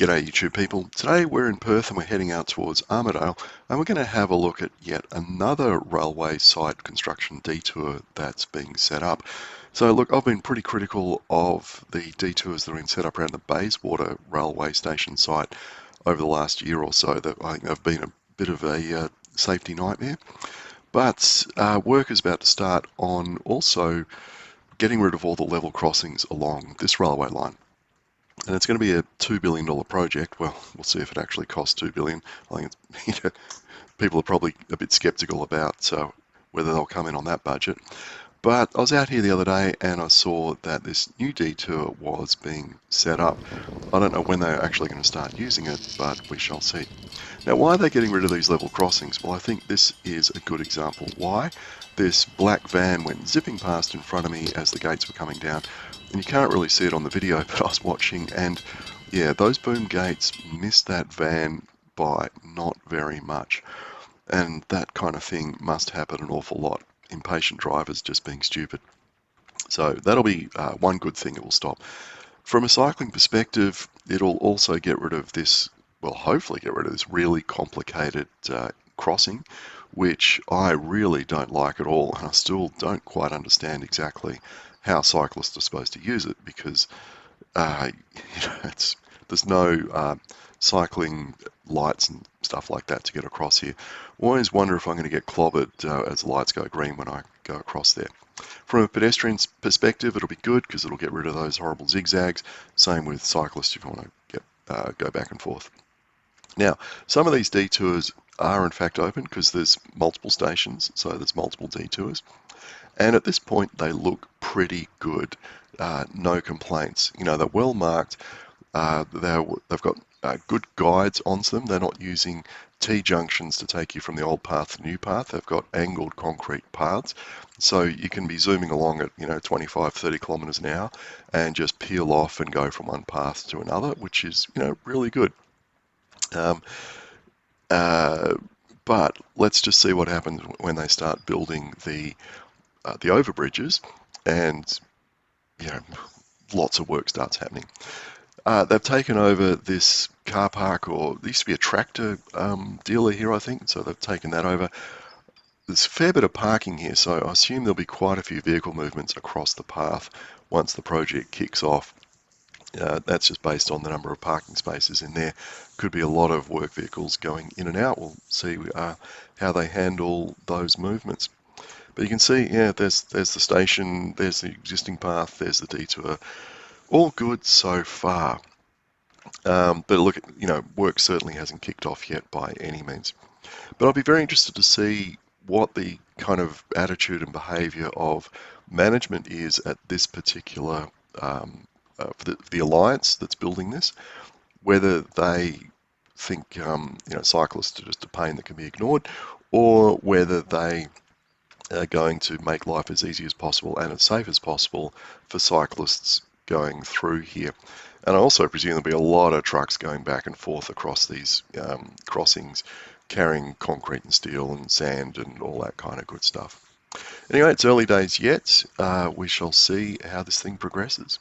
G'day YouTube people. Today we're in Perth and we're heading out towards Armadale, and we're going to have a look at yet another railway site construction detour that's being set up. So look, I've been pretty critical of the detours that have been set up around the Bayswater railway station site over the last year or so. That I think have been a bit of a safety nightmare. But work is about to start on also getting rid of all the level crossings along this railway line. And it's going to be a $2 billion project. Well, we'll see if it actually costs $2 billion. I think it's, people are probably a bit skeptical about whether they'll come in on that budget. But I was out here the other day and I saw that this new detour was being set up. I don't know when they're actually going to start using it, but we shall see. Now, why are they getting rid of these level crossings? Well, I think this is a good example. Why? This black van went zipping past in front of me as the gates were coming down. And you can't really see it on the video, but I was watching, and yeah, those boom gates missed that van by not very much. And that kind of thing must happen an awful lot. Impatient drivers just being stupid. So that'll be one good thing it will stop. From a cycling perspective, it'll also get rid of this, well, hopefully get rid of this really complicated crossing, which I really don't like at all, and I still don't quite understand exactly how cyclists are supposed to use it, because there's no cycling lights and stuff like that to get across here. Always wonder if I'm going to get clobbered as the lights go green when I go across there. From a pedestrian's perspective, it'll be good because it'll get rid of those horrible zigzags. Same with cyclists if you want to go back and forth. Now, some of these detours are in fact open because there's multiple stations, so there's multiple detours. And at this point, they look pretty good. No complaints. You know, they're well marked. They've got good guides onto them. They're not using T-junctions to take you from the old path to the new path. They've got angled concrete paths. So you can be zooming along at 25, 30 kilometers an hour and just peel off and go from one path to another, which is really good. But let's just see what happens when they start building the overbridges, and lots of work starts happening. They've taken over this car park, or there used to be a tractor dealer here, I think, so they've taken that over. There's a fair bit of parking here, so I assume there'll be quite a few vehicle movements across the path once the project kicks off. That's just based on the number of parking spaces in there. Could be a lot of work vehicles going in and out. We'll see how they handle those movements. But you can see, yeah, there's the station, there's the existing path, there's the detour. All good so far. But look, work certainly hasn't kicked off yet by any means. But I'll be very interested to see what the kind of attitude and behaviour of management is at this particular, for the alliance that's building this, whether they think, cyclists are just a pain that can be ignored, or whether they are going to make life as easy as possible and as safe as possible for cyclists going through here. And I also presume there'll be a lot of trucks going back and forth across these crossings, carrying concrete and steel and sand and all that kind of good stuff. Anyway, it's early days yet. We shall see how this thing progresses.